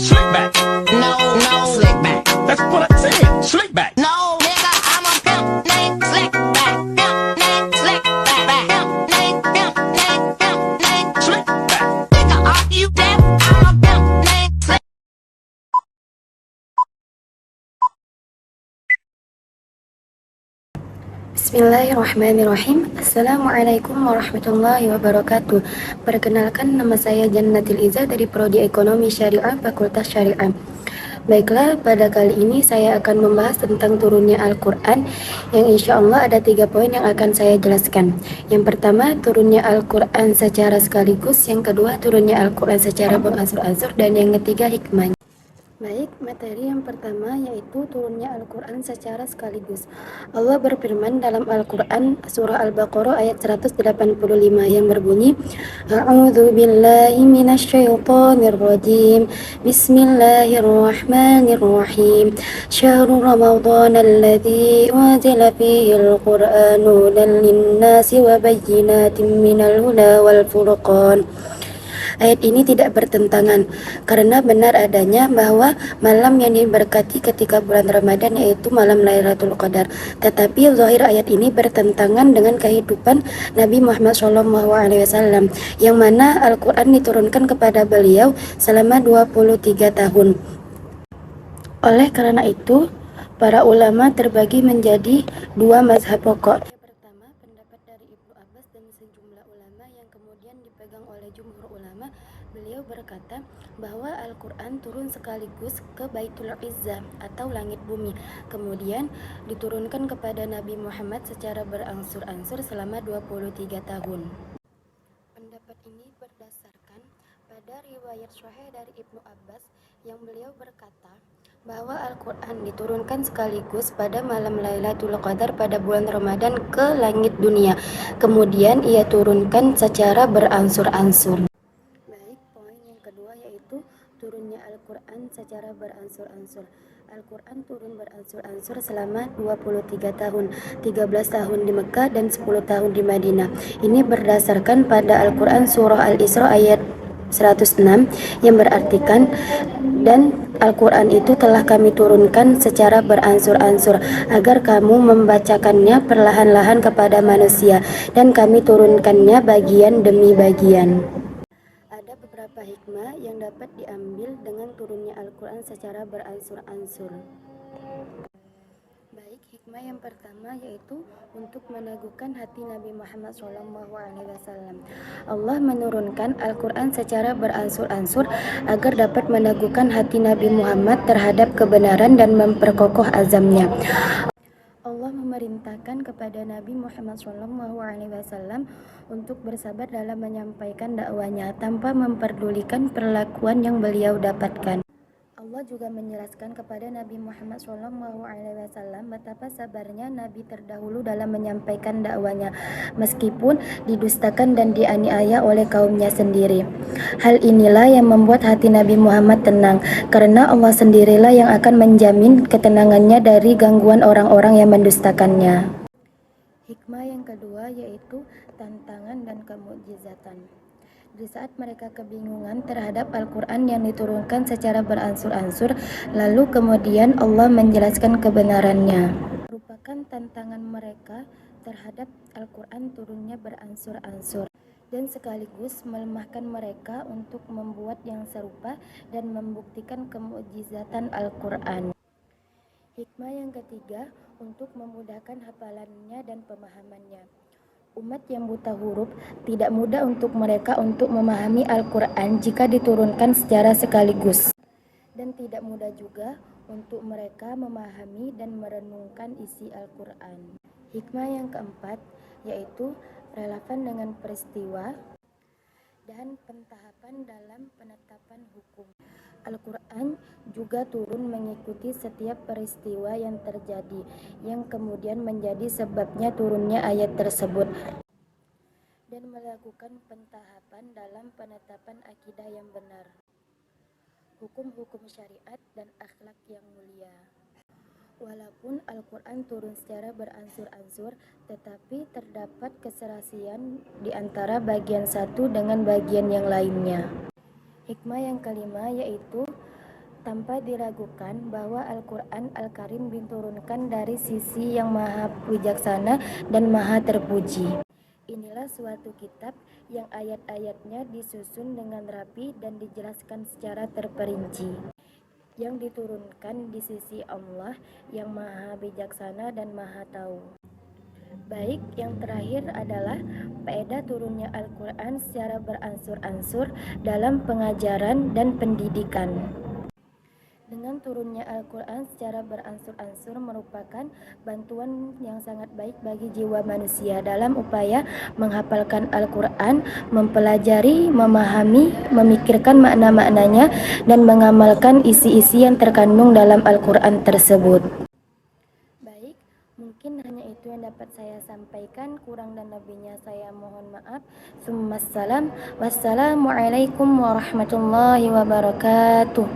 Slick back. No, no, slick back. That's what I said. Slick back. No, nigga, I'm a pimp named Slick back. Pimp named Slick back. Pimp named, pimp named, pimp named Slick back. Nigga, are you deaf? I'm a pimp named Slick. Bismillahirrahmanirrahim. Assalamualaikum warahmatullahi wabarakatuh. Perkenalkan, nama saya Jannatil Iza dari Prodi Ekonomi Syariah Fakultas Syariah. Baiklah, pada kali ini saya akan membahas tentang turunnya Al-Quran, yang insya Allah ada 3 poin yang akan saya jelaskan. Yang pertama, turunnya Al-Quran secara sekaligus. Yang kedua, turunnya Al-Quran secara beransur-ansur. Dan yang ketiga, hikmahnya. Baik, materi yang pertama yaitu turunnya Al-Quran secara sekaligus. Allah berfirman dalam Al-Quran surah Al-Baqarah ayat 185 yang berbunyi, A'udzu billahi minasyaitonir rajim. Bismillahirrahmanirrahim. Syahrul Ramadan alladzi unzila fihi al-Qur'anu hudan lin-nasi wa bayyinatin minal huda wal furqan. Ayat ini tidak bertentangan karena benar adanya bahwa malam yang diberkati ketika bulan Ramadan yaitu malam Lailatul Qadar. Tetapi zahir ayat ini bertentangan dengan kehidupan Nabi Muhammad SAW, yang mana Al-Quran diturunkan kepada beliau selama 23 tahun. Oleh karena itu, para ulama terbagi menjadi 2 mazhab pokok. Pertama, pendapat dari Ibnu Abbas dan sejumlah ulama yang kemudian dipegang oleh jumhur ulama. Beliau berkata bahwa Al-Quran turun sekaligus ke Baitul Izzah atau langit bumi, kemudian diturunkan kepada Nabi Muhammad secara berangsur-angsur selama 23 tahun. Pendapat ini berdasarkan pada riwayat sahih dari Ibnu Abbas yang beliau berkata bahwa Al-Quran diturunkan sekaligus pada malam Lailatul Qadar pada bulan Ramadan ke langit dunia. Kemudian ia turunkan secara beransur-ansur. Baik, poin yang kedua yaitu turunnya Al-Quran secara beransur-ansur. Al-Quran turun beransur-ansur selama 23 tahun, 13 tahun di Mekah dan 10 tahun di Madinah. Ini berdasarkan pada Al-Quran surah Al-Isra ayat 106 yang berartikan, dan Al-Quran itu telah kami turunkan secara beransur-ansur agar kamu membacakannya perlahan-lahan kepada manusia, dan kami turunkannya bagian demi bagian. Ada beberapa hikmah yang dapat diambil dengan turunnya Al-Quran secara beransur-ansur. Baik, hikmah yang pertama yaitu untuk meneguhkan hati Nabi Muhammad SAW. Allah menurunkan Al-Quran secara beransur-ansur agar dapat meneguhkan hati Nabi Muhammad terhadap kebenaran dan memperkokoh azamnya. Allah memerintahkan kepada Nabi Muhammad SAW untuk bersabar dalam menyampaikan dakwanya tanpa memperdulikan perlakuan yang beliau dapatkan. Allah juga menjelaskan kepada Nabi Muhammad SAW betapa sabarnya Nabi terdahulu dalam menyampaikan dakwanya, meskipun didustakan dan dianiaya oleh kaumnya sendiri. Hal inilah yang membuat hati Nabi Muhammad tenang, karena Allah sendirilah yang akan menjamin ketenangannya dari gangguan orang-orang yang mendustakannya. Hikmah yang kedua yaitu tantangan dan kemukjizatan. Di saat mereka kebingungan terhadap Al-Quran yang diturunkan secara beransur-ansur, lalu kemudian Allah menjelaskan kebenarannya, merupakan tantangan mereka terhadap Al-Quran turunnya beransur-ansur, dan sekaligus melemahkan mereka untuk membuat yang serupa dan membuktikan kemukjizatan Al-Quran. Hikmah yang ketiga, untuk memudahkan hafalannya dan pemahamannya. Umat yang buta huruf tidak mudah untuk mereka untuk memahami Al-Quran jika diturunkan secara sekaligus, dan tidak mudah juga untuk mereka memahami dan merenungkan isi Al-Quran. Hikmah yang keempat yaitu relevan dengan peristiwa dan pentahapan dalam penetapan hukum. Al-Quran juga turun mengikuti setiap peristiwa yang terjadi, yang kemudian menjadi sebabnya turunnya ayat tersebut, dan melakukan pentahapan dalam penetapan akidah yang benar, hukum-hukum syariat dan akhlak yang mulia. Walaupun Al-Quran turun secara beransur-ansur, tetapi terdapat keserasian di antara bagian satu dengan bagian yang lainnya. Hikmah yang kelima yaitu tanpa diragukan bahwa Al-Quran Al-Karim diturunkan dari sisi yang maha bijaksana dan maha terpuji. Inilah suatu kitab yang ayat-ayatnya disusun dengan rapi dan dijelaskan secara terperinci, yang diturunkan di sisi Allah yang maha bijaksana dan maha tahu. Baik, yang terakhir adalah faedah turunnya Al-Quran secara beransur-ansur dalam pengajaran dan pendidikan. Dengan turunnya Al-Quran secara beransur-ansur merupakan bantuan yang sangat baik bagi jiwa manusia dalam upaya menghafalkan Al-Quran, mempelajari, memahami, memikirkan makna-maknanya, dan mengamalkan isi-isi yang terkandung dalam Al-Quran tersebut. Baik, mungkin hanya itu yang dapat saya sampaikan. Kurang dan lebihnya saya mohon maaf. Wassalamualaikum warahmatullahi wabarakatuh.